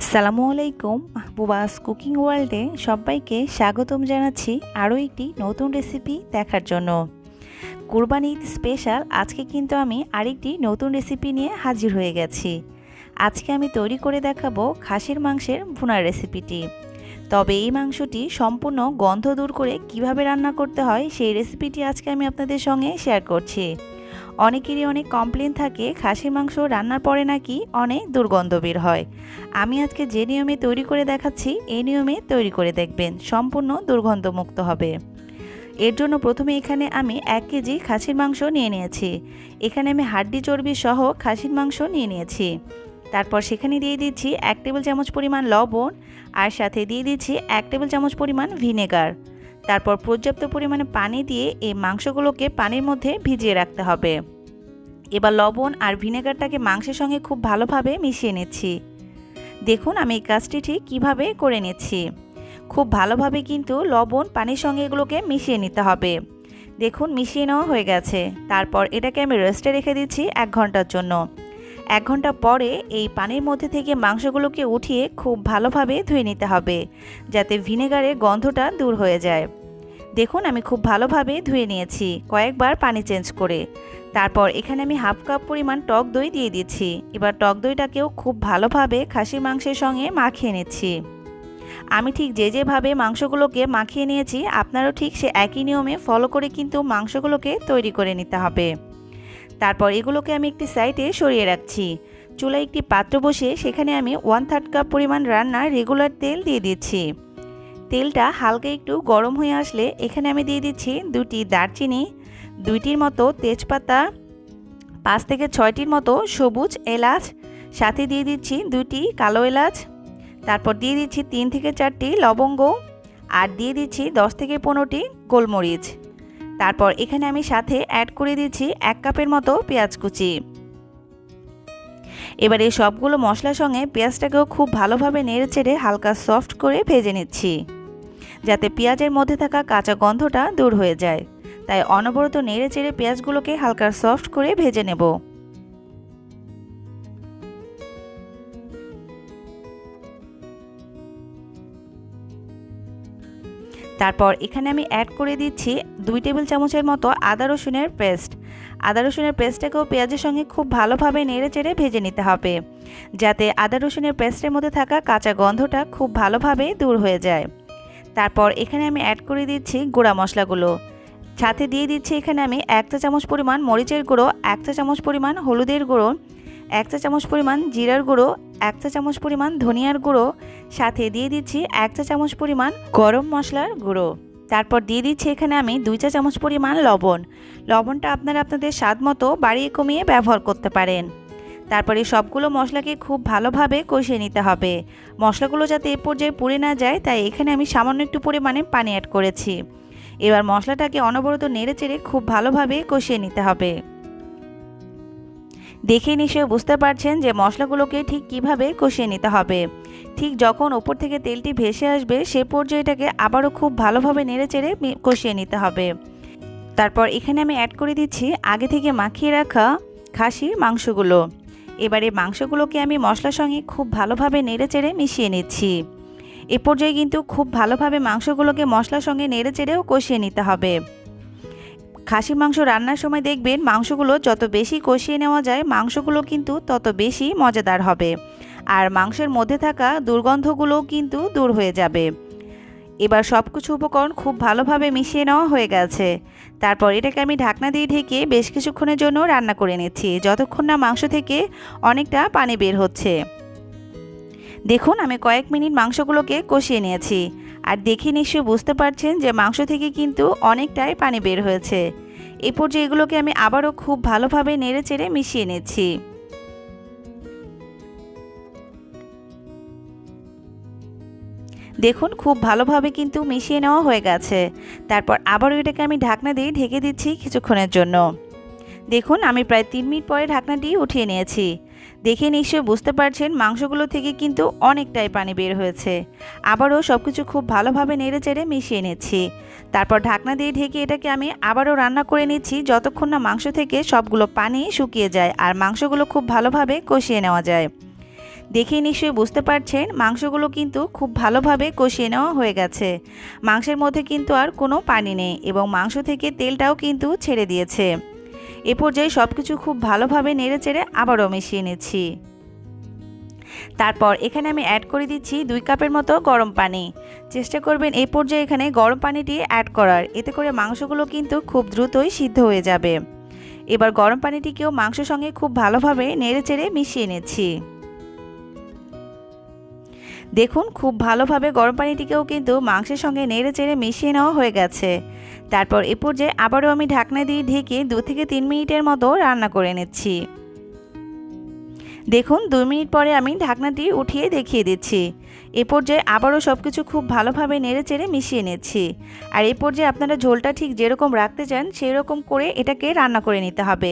আসসালামু আলাইকুম। মাহবুবাস কুকিং ওয়ার্ল্ডে সবাইকে স্বাগতম জানাচ্ছি আরও একটি নতুন রেসিপি দেখার জন্য। কুরবানি ঈদ স্পেশাল আজকে কিন্তু আমি আরেকটি নতুন রেসিপি নিয়ে হাজির হয়ে গেছি। আজকে আমি তৈরি করে দেখাবো খাসির মাংসের ভুনার রেসিপিটি। তবে এই মাংসটি সম্পূর্ণ গন্ধ দূর করে কিভাবে রান্না করতে হয় সেই রেসিপিটি আজকে আমি আপনাদের সঙ্গে শেয়ার করছি। অনেকেরই অনেক কমপ্লেন থাকে খাসির মাংস রান্নার পরে নাকি অনেক দুর্গন্ধ বের হয়। আমি আজকে যে নিয়মে তৈরি করে দেখাচ্ছি এই নিয়মে তৈরি করে দেখবেন, সম্পূর্ণ দুর্গন্ধমুক্ত হবে। এর জন্য প্রথমে এখানে আমি 1 কেজি খাসির মাংস নিয়ে নিয়েছি। এখানে আমি হাড্ডি চর্বি সহ খাসির মাংস নিয়ে নিয়েছি। তারপর সেখানে দিয়ে দিচ্ছি 1 টেবিল চামচ পরিমাণ লবণ, আর সাথে দিয়ে দিচ্ছি 1 টেবিল চামচ পরিমাণ ভিনেগার। তারপর পর্যাপ্ত পরিমাণে পানি দিয়ে এই মাংসগুলোকে পানির মধ্যে ভিজিয়ে রাখতে হবে। এবার লবণ আর ভিনেগারটাকে মাংসের সঙ্গে খুব ভালোভাবে মিশিয়ে নিচ্ছি। দেখুন আমি এই কাজটি ঠিক কীভাবে করে নিচ্ছি। খুব ভালোভাবে কিন্তু লবণ পানির সঙ্গে এগুলোকে মিশিয়ে নিতে হবে। দেখুন মিশিয়ে নেওয়া হয়ে গেছে। তারপর এটাকে আমি রেস্টে রেখে দিচ্ছি 1 ঘন্টার জন্য। 1 ঘন্টা পরে এই পানির মধ্যে থেকে মাংসগুলোকে উঠিয়ে খুব ভালোভাবে ধুয়ে নিতে হবে, যাতে ভিনেগারের গন্ধটা দূর হয়ে যায়। দেখুন আমি খুব ভালোভাবে ধুয়ে নিয়েছি কয়েকবার পানি চেঞ্জ করে। তারপর এখানে আমি হাফ কাপ পরিমাণ টক দই দিয়ে দিচ্ছি। এবার টক দইটাকেও খুব ভালোভাবে খাসির মাংসের সঙ্গে মাখিয়ে নিচ্ছি। আমি ঠিক যেভাবে মাংসগুলোকে মাখিয়ে নিয়েছি আপনারাও ঠিক সে একই নিয়মে ফলো করে কিন্তু মাংসগুলোকে তৈরি করে নিতে হবে। তারপর এগুলোকে আমি একটি সাইডে সরিয়ে রাখছি। চুলায় একটি পাত্র বসিয়ে সেখানে আমি 1/3 কাপ পরিমাণ রান্নার রেগুলার তেল দিয়ে দিচ্ছি। তেলটা হালকা একটু গরম হয়ে আসলে এখানে আমি দিয়ে দিচ্ছি 2টি দারচিনি, 2টির মতো তেজপাতা, 5 থেকে 6টির মতো সবুজ এলাচ, সাথে দিয়ে দিচ্ছি 2টি কালো এলাচ। তারপর দিয়ে দিচ্ছি 3 থেকে 4টি লবঙ্গ, আর দিয়ে দিচ্ছি 10 থেকে 15টি গোলমরিচ। তারপর এখানে আমি সাথে অ্যাড করে দিচ্ছি 1 কাপের মতো পেঁয়াজ কুচি। এবার এই সবগুলো মশলার সঙ্গে পেঁয়াজটাকেও খুব ভালোভাবে নেড়েচেড়ে হালকা সফট করে ভেজে নিচ্ছি, যাতে পেঁয়াজের মধ্যে থাকা কাঁচা গন্ধটা দূর হয়ে যায়। তাই অনবরত নেড়েচেড়ে পেঁয়াজগুলোকে হালকা সফট করে ভেজে নেব। তারপর এখানে আমি অ্যাড করে দিচ্ছি 2 টেবিল চামচের মতো আদা রসুনের পেস্ট। আদা রসুনের পেস্টটাকেও পেঁয়াজের সঙ্গে খুব ভালোভাবে নেড়েচেড়ে ভেজে নিতে হবে, যাতে আদা রসুনের পেস্টের মধ্যে থাকা কাঁচা গন্ধটা খুব ভালোভাবে দূর হয়ে যায়। তারপর এখানে আমি অ্যাড করে দিচ্ছি গুঁড়া মশলাগুলো। সাথে দিয়ে দিচ্ছি এখানে আমি 1 চা চামচ পরিমাণ মরিচের গুঁড়ো, 1 চা চামচ পরিমাণ হলুদের গুঁড়ো, 1 চা চামচ পরিমাণ জিরার গুঁড়ো, 1 চা চামচ পরিমাণ ধনিয়ার গুঁড়ো, সাথে দিয়ে দিচ্ছি 1 চা চামচ পরিমাণ গরম মশলার গুঁড়ো। তারপর দিয়ে দিচ্ছি এখানে আমি 2 চা চামচ পরিমাণ লবণ। লবণটা আপনারা আপনাদের স্বাদ মতো বাড়িয়ে কমিয়ে ব্যবহার করতে পারেন। তারপরে সবগুলো মশলাকে খুব ভালোভাবে কষিয়ে নিতে হবে। মশলাগুলো যাতে এ পর্যায়ে পুড়ে না যায়, তাই এখানে আমি সামান্য একটু পরিমাণে পানি অ্যাড করেছি। এবার মশলাটাকে অনবরত নেড়েচেড়ে খুব ভালোভাবে কষিয়ে নিতে হবে। দেখে নিশ্চয়ই বুঝতে পারছেন যে মশলাগুলোকে ঠিক কিভাবে কষিয়ে নিতে হবে। ঠিক যখন ওপর থেকে তেলটি ভেসে আসবে সে পর্যায়টাকে আবারও খুব ভালোভাবে নেড়েচেড়ে কষিয়ে নিতে হবে। তারপর এখানে আমি অ্যাড করে দিচ্ছি আগে থেকে মাখিয়ে রাখা খাসির মাংসগুলো। এবারে মাংসগুলোকে আমি মশলার সঙ্গে খুব ভালোভাবে নেড়েচেড়ে মিশিয়ে নিচ্ছি। এ পর্যায়ে কিন্তু খুব ভালোভাবে মাংসগুলোকে মশলার সঙ্গে নেড়েচেড়েও কষিয়ে নিতে হবে। খাসির মাংস রান্নার সময় দেখবেন মাংসগুলো যত বেশি কষিয়ে নেওয়া যায় মাংসগুলো কিন্তু তত বেশি মজাদার হবে, আর মাংসের মধ্যে থাকা দুর্গন্ধগুলোও কিন্তু দূর হয়ে যাবে। এবার সব কিছু উপকরণ খুব ভালোভাবে মিশিয়ে নেওয়া হয়ে গেছে। তারপর এটাকে আমি ঢাকনা দিয়ে ঢেকে বেশ কিছুক্ষণের জন্য রান্না করে নিচ্ছি, যতক্ষণ না মাংস থেকে অনেকটা পানি বের হচ্ছে। দেখুন আমি কয়েক মিনিট মাংসগুলোকে কষিয়ে নিয়েছি, আর দেখে নিশ্চয়ই বুঝতে পারছেন যে মাংস থেকে কিন্তু অনেকটাই পানি বের হয়েছে। এই পর্যায়ে এগুলোকে আমি আবারও খুব ভালোভাবে নেড়েচেড়ে মিশিয়ে নিচ্ছি। দেখুন খুব ভালোভাবে কিন্তু মিশিয়ে নেওয়া হয়ে গেছে। তারপর আবারও এটাকে আমি ঢাকনা দিয়ে ঢেকে দিচ্ছি কিছুক্ষণের জন্য। দেখুন আমি প্রায় 3 মিনিট পরে ঢাকনাটি উঠিয়ে নিয়েছি। দেখে নিশ্চয়ই বুঝতে পারছেন মাংসগুলো থেকে কিন্তু অনেকটাই পানি বের হয়েছে। আবারও সব কিছু খুব ভালোভাবে নেড়েচেড়ে মিশিয়ে নিচ্ছি। তারপর ঢাকনা দিয়ে ঢেকে এটাকে আমি আবারও রান্না করে নিচ্ছি যতক্ষণ না মাংস থেকে সবগুলো পানি শুকিয়ে যায় আর মাংসগুলো খুব ভালোভাবে কষিয়ে নেওয়া যায়। দেখে নিশ্চয়ই বুঝতে পারছেন মাংসগুলো কিন্তু খুব ভালোভাবে কষিয়ে নেওয়া হয়ে গেছে। মাংসের মধ্যে কিন্তু আর কোনো পানি নেই এবং মাংস থেকে তেলটাও কিন্তু ছেড়ে দিয়েছে। এ পর্যায়ে সব কিছু খুব ভালোভাবে নেড়েচেড়ে আবারও মিশিয়ে নিচ্ছি। তারপর এখানে আমি অ্যাড করে দিচ্ছি 2 কাপের মতো গরম পানি। চেষ্টা করবেন এই পর্যায়ে এখানে গরম পানিটি অ্যাড করার, এতে করে মাংসগুলো কিন্তু খুব দ্রুতই সিদ্ধ হয়ে যাবে। এবার গরম পানিটিকেও মাংসের সঙ্গে খুব ভালোভাবে নেড়েচেড়ে মিশিয়ে নিচ্ছি। দেখুন খুব ভালোভাবে গরম পানিটিকেও কিন্তু মাংসের সঙ্গে নেড়েচেড়ে মিশিয়ে নেওয়া হয়ে গেছে। তারপর এ পর্যায়ে আবারও আমি ঢাকনা দিয়ে ঢেকে 2 থেকে 3 মিনিটের মতো রান্না করে নিচ্ছি। দেখুন 2 মিনিট পরে আমি ঢাকনাটি উঠিয়ে দেখিয়ে দিচ্ছি। এ পর্যায়ে আবারও সব কিছু খুব ভালোভাবে নেড়েচেড়ে মিশিয়ে নিচ্ছি। আর এই পর্যায়ে আপনারা ঝোলটা ঠিক যেরকম রাখতে চান সেই রকম করে এটাকে রান্না করে নিতে হবে।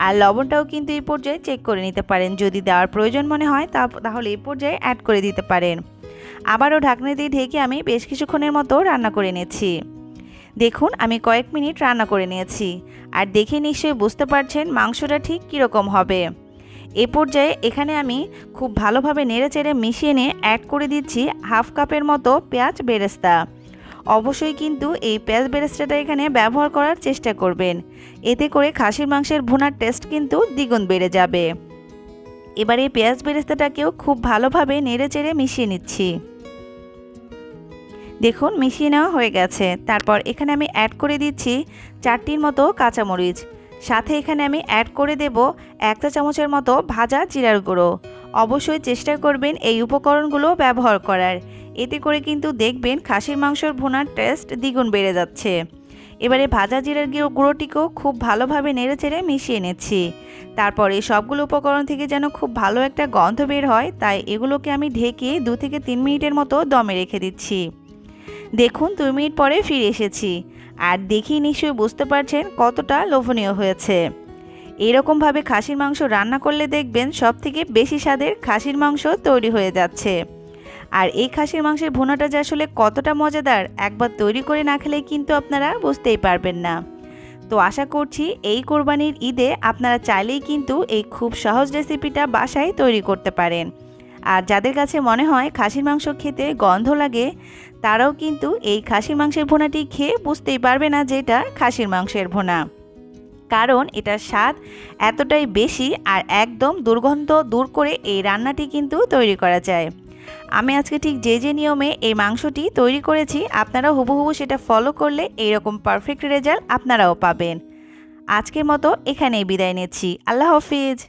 আর লবণটাও কিন্তু এই পর্যায়ে চেক করে নিতে পারেন, যদি দেওয়ার প্রয়োজন মনে হয় তাহলে এই পর্যায়ে অ্যাড করে দিতে পারেন। আবারও ঢাকনা দিয়ে ঢেকে আমি বেশ কিছুক্ষণের মতো রান্না করে নিচ্ছি। দেখুন আমি কয়েক মিনিট রান্না করে নিয়েছি, আর দেখে নিশ্চয়ই বুঝতে পারছেন মাংসটা ঠিক কীরকম হবে। এ পর্যায়ে এখানে আমি খুব ভালোভাবে নেড়েচেড়ে মিশিয়ে নিয়ে অ্যাড করে দিচ্ছি হাফ কাপের মতো পেঁয়াজ বেরেস্তা। অবশ্যই কিন্তু এই পেঁয়াজ বেরেস্তাটা এখানে ব্যবহার করার চেষ্টা করবেন, এতে করে খাসির মাংসের ভুনার টেস্ট কিন্তু দ্বিগুণ বেড়ে যাবে। এবার এই পেঁয়াজ বেরেস্তাটাকেও খুব ভালোভাবে নেড়েচেড়ে মিশিয়ে নিচ্ছি। দেখুন মিশিয়ে নেওয়া হয়ে গেছে। তারপর এখানে আমি অ্যাড করে দিচ্ছি 4টির মতো কাঁচামরিচ। সাথে এখানে আমি অ্যাড করে দেব 1 চা চামচের মতো ভাজা জিরার গুঁড়ো। অবশ্যই চেষ্টা করবেন এই উপকরণগুলো ব্যবহার করার, এতে করে কিন্তু দেখবেন খাসির মাংসের ভুনার টেস্ট দ্বিগুণ বেড়ে যাচ্ছে। এবারে ভাজা জিরার গুঁড়োটিকেও খুব ভালোভাবে নেড়েচেড়ে মিশিয়ে নিচ্ছি। তারপর এই সবগুলো উপকরণ থেকে যেন খুব ভালো একটা গন্ধ বের হয়, তাই এগুলোকে আমি ঢেকে 2 থেকে 3 মিনিটের মতো দমে রেখে দিচ্ছি। দেখুন 2 মিনিট পরে ফিরে এসেছি, আর দেখি নিশ্চয়ই বুঝতে পারছেন কতটা লোভনীয় হয়েছে। এরকমভাবে খাসির মাংস রান্না করলে দেখবেন সবথেকে বেশি স্বাদের খাসির মাংস তৈরি হয়ে যাচ্ছে। আর এই খাসির মাংসের ভুনাটা যে আসলে কতটা মজাদার, একবার তৈরি করে না খেলে কিন্তু আপনারা বুঝতেই পারবেন না। তো আশা করছি এই কোরবানির ঈদে আপনারা চাইলেই কিন্তু এই খুব সহজ রেসিপিটা বাসায় তৈরি করতে পারেন। আর যাদের কাছে মনে হয় খাসির মাংস খেতে গন্ধ লাগে, তারাও কিন্তু এই খাসির মাংসের ভুনাটি খেয়ে বুঝতেই পারবে না যে এটা খাসির মাংসের ভুনা, কারণ এটার স্বাদ এতটাই বেশি আর একদম দুর্গন্ধ দূর করে এই রান্নাটি কিন্তু তৈরি করা যায়। আমি আজকে ঠিক যে নিয়মে এই মাংসটি তৈরি করেছি, আপনারাও হুবহু সেটা ফলো করলে এইরকম পারফেক্ট রেজাল্ট আপনারাও পাবেন। আজকের মতো এখানেই বিদায় নিচ্ছি। আল্লাহ হাফিজ।